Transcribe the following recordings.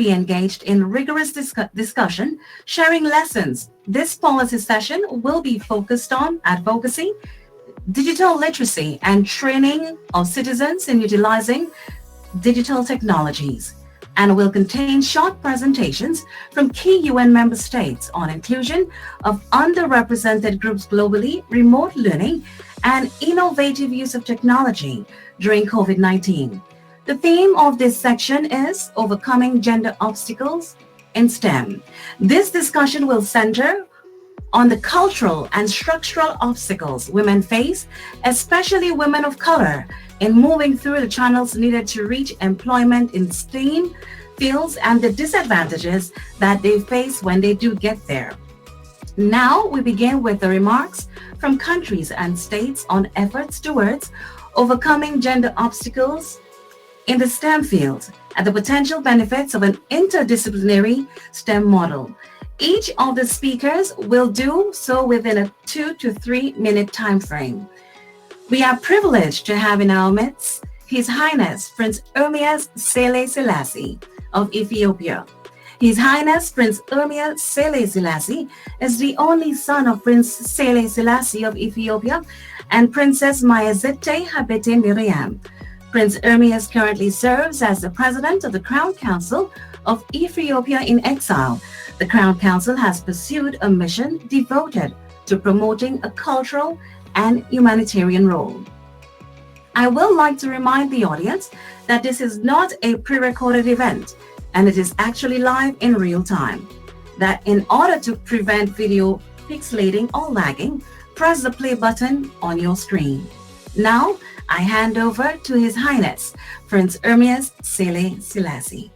be engaged in rigorous discussion, sharing lessons. This policy session will be focused on advocacy, digital literacy, and training of citizens in utilizing digital technologies, and will contain short presentations from key UN member states on inclusion of underrepresented groups globally, remote learning, and innovative use of technology during COVID-19. The theme of this section is Overcoming Gender Obstacles in STEM. This discussion will center on the cultural and structural obstacles women face, especially women of color, in moving through the channels needed to reach employment in STEAM fields and the disadvantages that they face when they do get there. Now we begin with the remarks from countries and states on efforts towards overcoming gender obstacles in the STEM field and the potential benefits of an interdisciplinary STEM model. Each of the speakers will do so within a 2 to 3 minute time frame. We are privileged to have in our midst His Highness Prince Ermias Selassie of Ethiopia. His Highness Prince Ermias Selassie is the only son of Prince Selassie of Ethiopia and Princess Mayazete Habete Miriam. Prince Ermias currently serves as the President of the Crown Council of Ethiopia in exile. The Crown Council has pursued a mission devoted to promoting a cultural and humanitarian role. I will like to remind the audience that this is not a pre-recorded event, and it is actually live in real time. That in order to prevent video pixelating or lagging, press the play button on your screen. Now, I hand over to His Highness, Prince Ermias Selassie.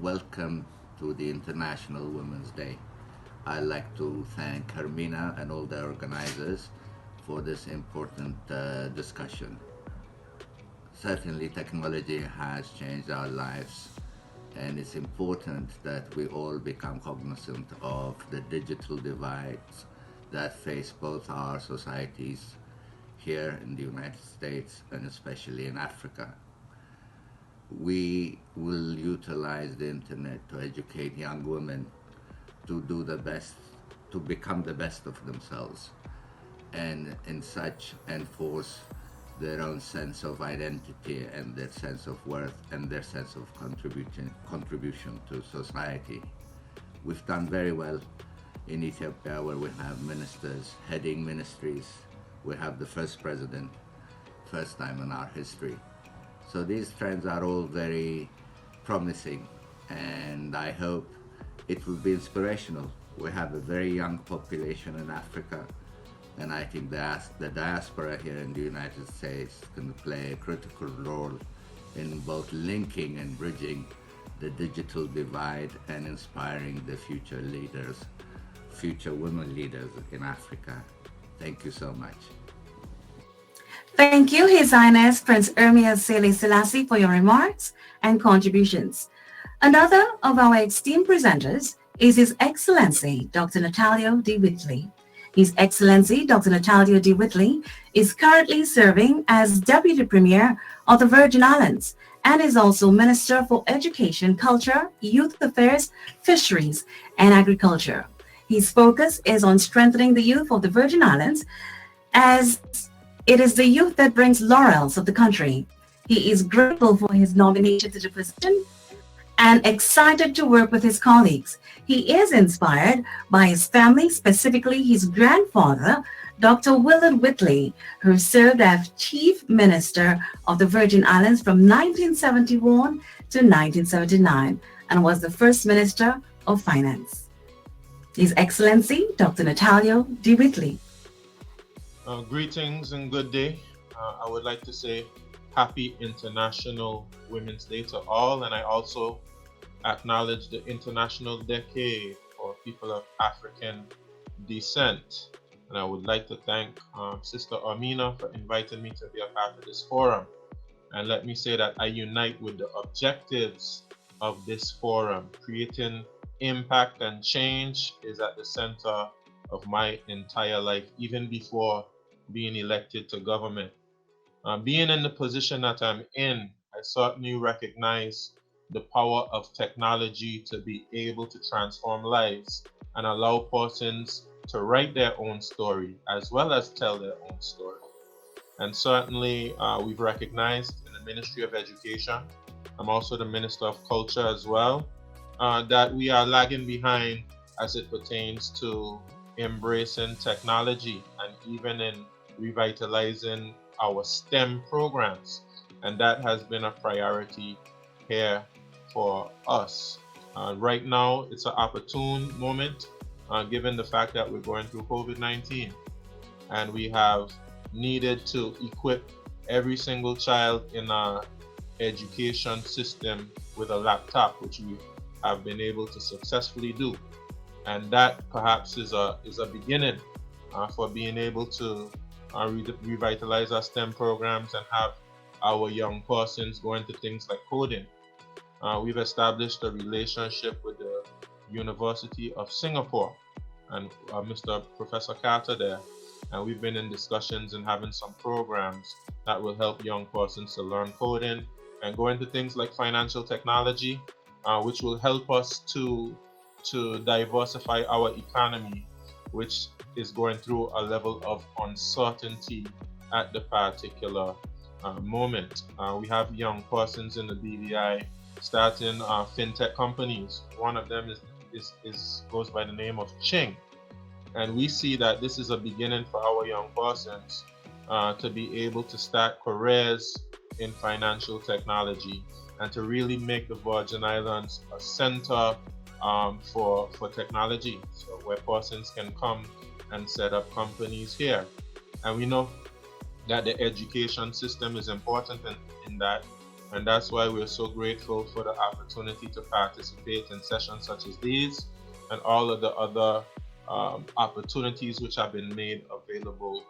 Welcome to the International Women's Day. I'd like to thank Hermina and all the organizers for this important discussion. Certainly, technology has changed our lives, and it's important that we all become cognizant of the digital divides that face both our societies here in the United States and especially in Africa. We will utilize the internet to educate young women to do the best, to become the best of themselves, and in such enforce their own sense of identity and their sense of worth and their sense of contribution to society. We've done very well in Ethiopia, where we have ministers heading ministries. We have the first president, first time in our history. So these trends are all very promising, and I hope it will be inspirational. We have a very young population in Africa, and I think the diaspora here in the United States can play a critical role in both linking and bridging the digital divide and inspiring the future leaders, future women leaders in Africa. Thank you so much. Thank you, His Highness Prince Ermias Selassie, for your remarks and contributions. Another of our esteemed presenters is His Excellency, Dr. Natalio de Wheatley. His Excellency, Dr. Natalio de Wheatley, is currently serving as Deputy Premier of the Virgin Islands and is also Minister for Education, Culture, Youth Affairs, Fisheries, and Agriculture. His focus is on strengthening the youth of the Virgin Islands, as it is the youth that brings laurels of the country. He is grateful for his nomination to the position and excited to work with his colleagues. He is inspired by his family, specifically his grandfather, Dr. Willard Wheatley, who served as Chief Minister of the Virgin Islands from 1971 to 1979 and was the first Minister of Finance. His Excellency, Dr. Natalio de Wheatley. Greetings and good day. I would like to say Happy International Women's Day to all, and I also acknowledge the International Decade for people of African descent. And I would like to thank Sister Amina for inviting me to be a part of this forum. And let me say that I unite with the objectives of this forum. Creating impact and change is at the center of my entire life, even before being elected to government. Being in the position that I'm in, I certainly recognize the power of technology to be able to transform lives and allow persons to write their own story as well as tell their own story. And certainly, we've recognized in the Ministry of Education, I'm also the Minister of Culture as well, that we are lagging behind as it pertains to embracing technology and even in revitalizing our STEM programs. And that has been a priority here for us. Right now, it's an opportune moment, given the fact that we're going through COVID-19 and we have needed to equip every single child in our education system with a laptop, which we have been able to successfully do. And that perhaps is a beginning for being able to revitalize our STEM programs and have our young persons go into things like coding. We've established a relationship with the University of Singapore and Mr. Professor Carter there. And we've been in discussions and having some programs that will help young persons to learn coding and go into things like financial technology, which will help us to diversify our economy, which is going through a level of uncertainty at the particular moment. We have young persons in the BVI starting fintech companies. One of them goes by the name of Ching. And we see that this is a beginning for our young persons to be able to start careers in financial technology and to really make the Virgin Islands a center for technology, so where persons can come and set up companies here. And we know that the education system is important in that, and that's why we're so grateful for the opportunity to participate in sessions such as these and all of the other opportunities which have been made available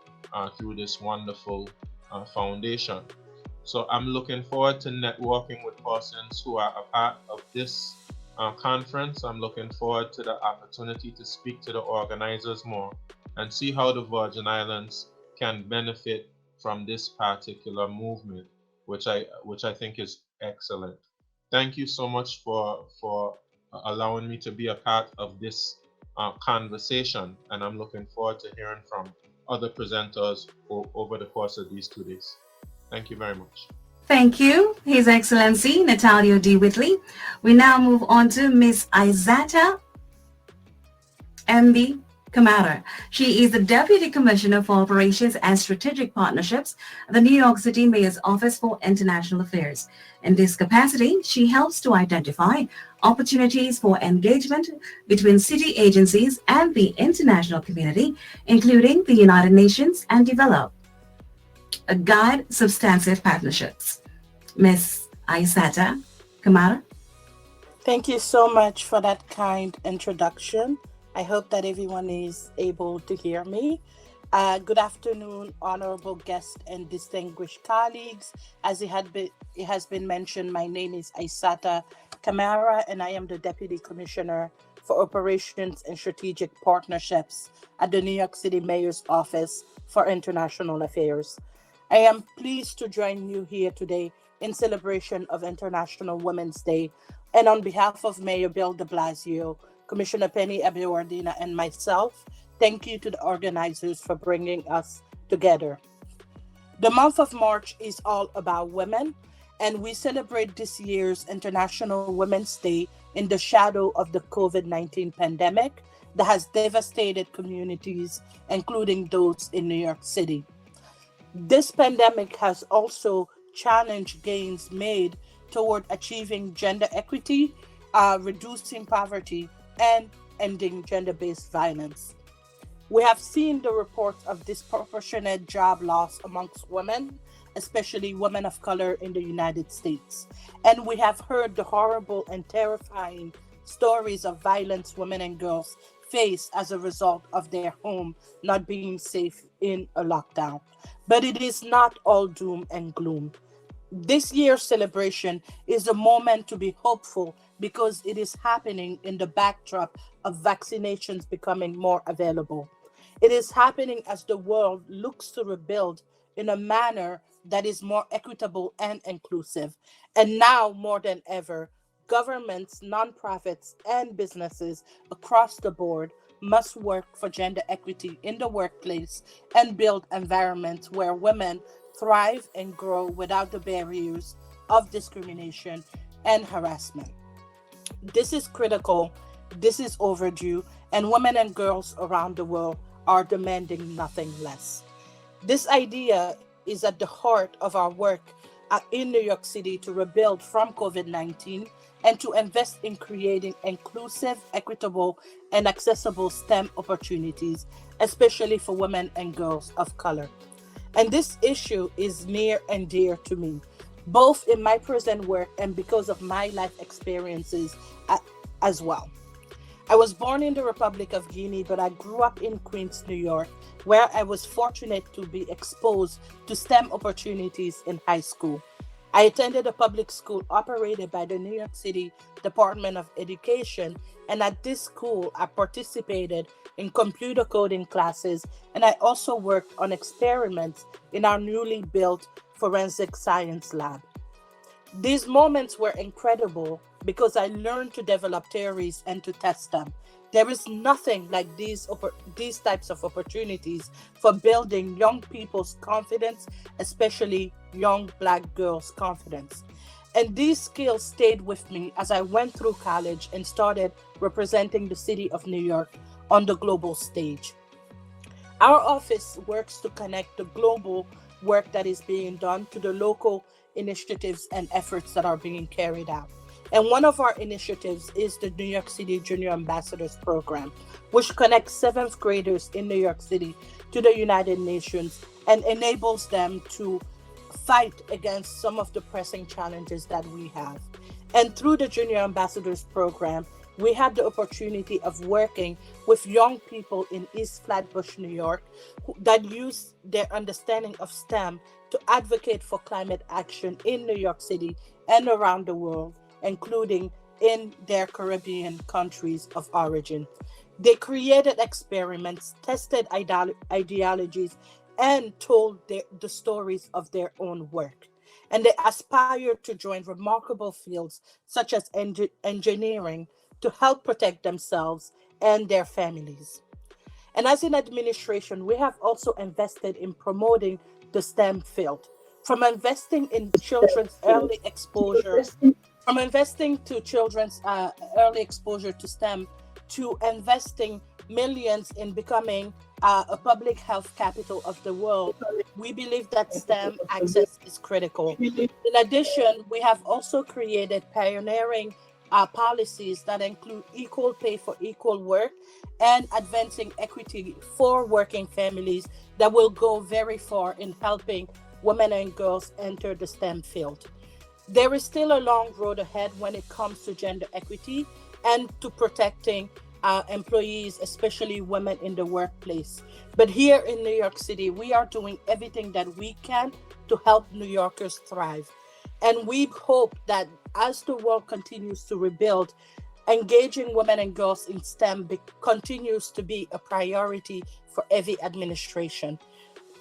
through this wonderful foundation. So I'm looking forward to networking with persons who are a part of this conference. I'm looking forward to the opportunity to speak to the organizers more and see how the Virgin Islands can benefit from this particular movement, which I think is excellent. Thank you so much for allowing me to be a part of this conversation, and I'm looking forward to hearing from other presenters over the course of these 2 days. Thank you very much. Thank you, His Excellency Natalio D. Wheatley. We now move on to Miss Aissata MB Camara. She is the Deputy Commissioner for Operations and Strategic Partnerships at the New York City Mayor's Office for International Affairs. In this capacity, she helps to identify opportunities for engagement between city agencies and the international community, including the United Nations, and develop guide substantive partnerships. Ms. Aissata Camara. Thank you so much for that kind introduction. I hope that everyone is able to hear me. Good afternoon, honorable guests and distinguished colleagues. As it has been mentioned, my name is Aissata Camara, and I am the Deputy Commissioner for Operations and Strategic Partnerships at the New York City Mayor's Office for International Affairs. I am pleased to join you here today in celebration of International Women's Day, and on behalf of Mayor Bill de Blasio, Commissioner Penny Abiwardina, and myself, thank you to the organizers for bringing us together. The month of March is all about women, and we celebrate this year's International Women's Day in the shadow of the COVID-19 pandemic that has devastated communities, including those in New York City. This pandemic has also challenged gains made toward achieving gender equity, reducing poverty, and ending gender-based violence. We have seen the reports of disproportionate job loss amongst women, especially women of color in the United States. And we have heard the horrible and terrifying stories of violence women and girls face as a result of their home not being safe in a lockdown. But it is not all doom and gloom. This year's celebration is a moment to be hopeful because it is happening in the backdrop of vaccinations becoming more available. It is happening as the world looks to rebuild in a manner that is more equitable and inclusive. And now more than ever, governments, nonprofits, and businesses across the board must work for gender equity in the workplace and build environments where women thrive and grow without the barriers of discrimination and harassment. This is critical, this is overdue, and women and girls around the world are demanding nothing less. This idea is at the heart of our work in New York City to rebuild from COVID 19 and to invest in creating inclusive, equitable, and accessible STEM opportunities, especially for women and girls of color. And this issue is near and dear to me, both in my present work and because of my life experiences as well. I was born in the Republic of Guinea, but I grew up in Queens, New York, where I was fortunate to be exposed to STEM opportunities in high school. I attended a public school operated by the New York City Department of Education, and at this school, I participated in computer coding classes, and I also worked on experiments in our newly built forensic science lab. These moments were incredible because I learned to develop theories and to test them. There is nothing like these types of opportunities for building young people's confidence, especially young Black girls' confidence. And these skills stayed with me as I went through college and started representing the city of New York on the global stage. Our office works to connect the global work that is being done to the local initiatives and efforts that are being carried out. And one of our initiatives is the New York City Junior Ambassadors Program, which connects seventh graders in New York City to the United Nations and enables them to fight against some of the pressing challenges that we have. And through the Junior Ambassadors Program, we had the opportunity of working with young people in East Flatbush, New York, that use their understanding of STEM to advocate for climate action in New York City and around the world, including in their Caribbean countries of origin. They created experiments, tested ideologies, and told the stories of their own work. And they aspired to join remarkable fields such as engineering to help protect themselves and their families. And as an administration, we have also invested in promoting the STEM field, from investing in children's early exposure, from investing to children's early exposure to STEM, to investing millions in becoming a public health capital of the world. We believe that STEM access is critical. In addition, we have also created pioneering policies that include equal pay for equal work and advancing equity for working families that will go very far in helping women and girls enter the STEM field. There is still a long road ahead when it comes to gender equity and to protecting employees, especially women in the workplace. But here in New York City, we are doing everything that we can to help New Yorkers thrive. And we hope that as the world continues to rebuild, engaging women and girls in STEM continues to be a priority for every administration.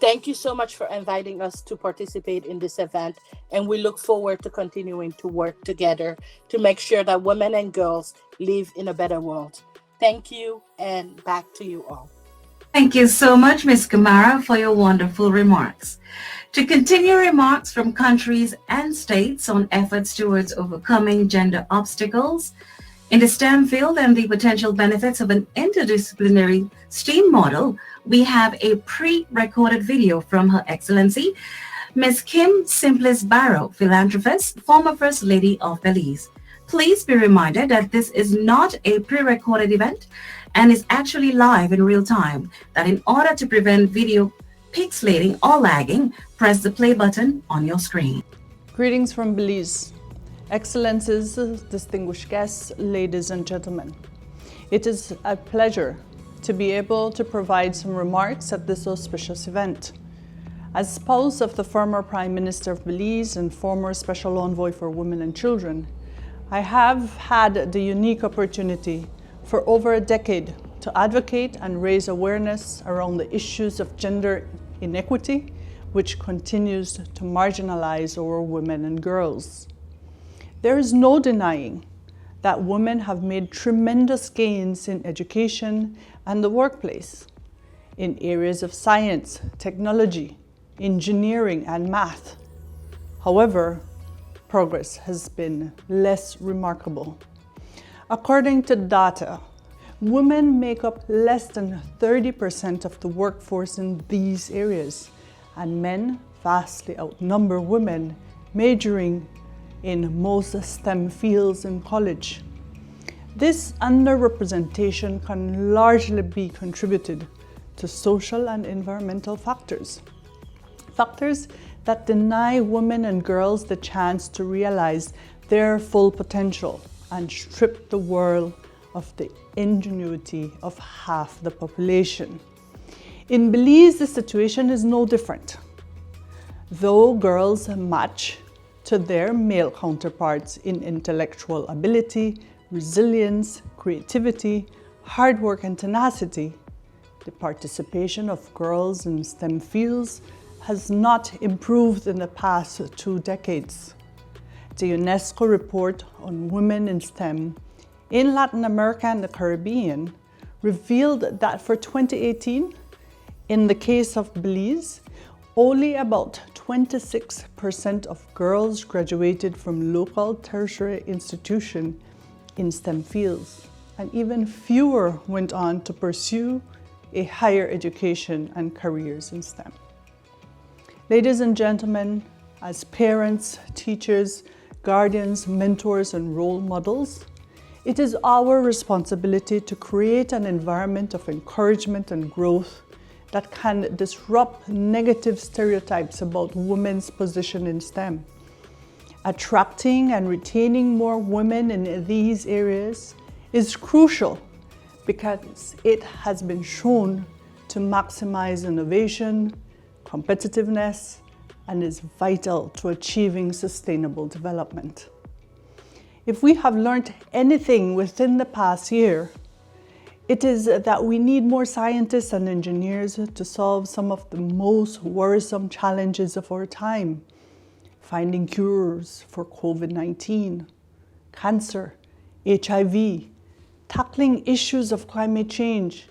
Thank you so much for inviting us to participate in this event, and we look forward to continuing to work together to make sure that women and girls live in a better world. Thank you, and back to you all. Thank you so much, Ms. Camara, for your wonderful remarks. To continue remarks from countries and states on efforts towards overcoming gender obstacles in the STEM field and the potential benefits of an interdisciplinary STEAM model, we have a pre-recorded video from Her Excellency, Ms. Kim Simplis Barrow, Philanthropist, former First Lady of Belize. Please be reminded that this is not a pre-recorded event and is actually live in real time, that in order to prevent video pixelating or lagging, press the play button on your screen. Greetings from Belize. Excellencies, distinguished guests, ladies and gentlemen. It is a pleasure to be able to provide some remarks at this auspicious event. As spouse of the former Prime Minister of Belize and former Special Envoy for Women and Children, I have had the unique opportunity for over a decade to advocate and raise awareness around the issues of gender inequity which continues to marginalize our women and girls. There is no denying that women have made tremendous gains in education and the workplace, in areas of science, technology, engineering, and math. However, progress has been less remarkable. According to data, women make up less than 30% of the workforce in these areas, and men vastly outnumber women majoring in most STEM fields in college. This underrepresentation can largely be contributed to social and environmental factors. Factors that deny women and girls the chance to realize their full potential and strip the world of the ingenuity of half the population. In Belize, the situation is no different. Though girls match to their male counterparts in intellectual ability, resilience, creativity, hard work, and tenacity, the participation of girls in STEM fields has not improved in the past 2 decades. The UNESCO report on women in STEM in Latin America and the Caribbean revealed that for 2018, in the case of Belize, only about 26% of girls graduated from local tertiary institutions in STEM fields, and even fewer went on to pursue a higher education and careers in STEM. Ladies and gentlemen, as parents, teachers, guardians, mentors, and role models, it is our responsibility to create an environment of encouragement and growth that can disrupt negative stereotypes about women's position in STEM. Attracting and retaining more women in these areas is crucial because it has been shown to maximize innovation, competitiveness, and is vital to achieving sustainable development. If we have learned anything within the past year, it is that we need more scientists and engineers to solve some of the most worrisome challenges of our time: finding cures for COVID-19, cancer, HIV, tackling issues of climate change,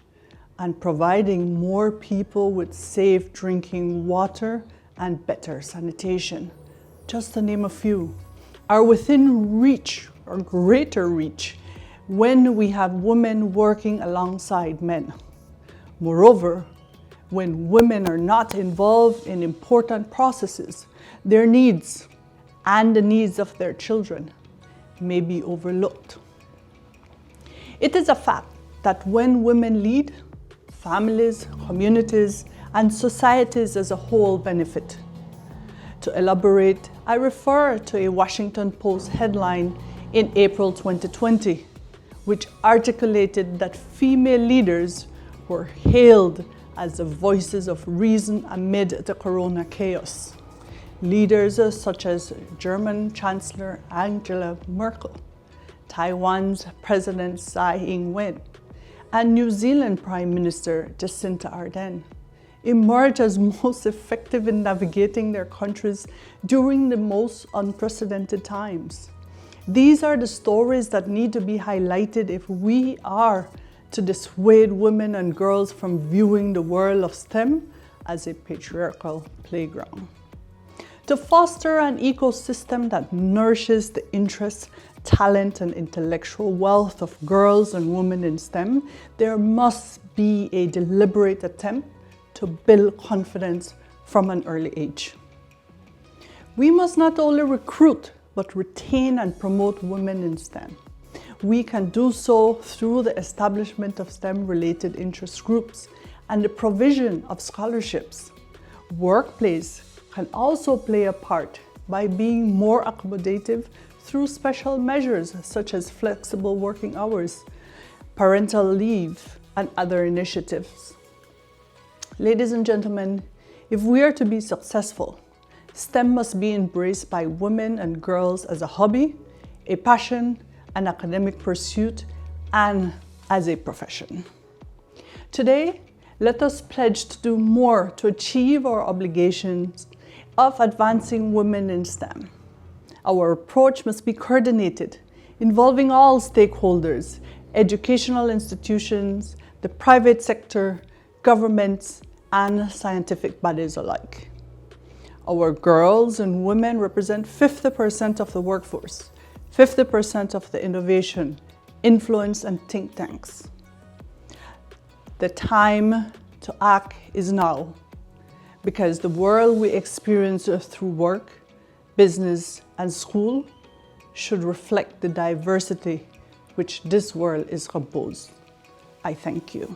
and providing more people with safe drinking water and better sanitation, just to name a few, are within reach or greater reach when we have women working alongside men. Moreover, when women are not involved in important processes, their needs and the needs of their children may be overlooked. It is a fact that when women lead, families, communities, and societies as a whole benefit. To elaborate, I refer to a Washington Post headline in April 2020, which articulated that female leaders were hailed as the voices of reason amid the corona chaos. Leaders such as German Chancellor Angela Merkel, Taiwan's President Tsai Ing-wen, and New Zealand Prime Minister Jacinda Ardern emerged as most effective in navigating their countries during the most unprecedented times. These are the stories that need to be highlighted if we are to dissuade women and girls from viewing the world of STEM as a patriarchal playground. To foster an ecosystem that nourishes the interests, talent, and intellectual wealth of girls and women in STEM, there must be a deliberate attempt to build confidence from an early age. We must not only recruit, but retain and promote women in STEM. We can do so through the establishment of STEM-related interest groups and the provision of scholarships. Workplace can also play a part by being more accommodative through special measures such as flexible working hours, parental leave, and other initiatives. Ladies and gentlemen, if we are to be successful, STEM must be embraced by women and girls as a hobby, a passion, an academic pursuit, and as a profession. Today, Let us pledge to do more to achieve our obligations of advancing women in STEM. Our approach must be coordinated, involving all stakeholders, educational institutions, the private sector, governments, and scientific bodies alike. Our girls and women represent 50% of the workforce, 50% of the innovation, influence, and think tanks. The time to act is now, because the world we experience through work, business, and school should reflect the diversity which this world is composed. I thank you.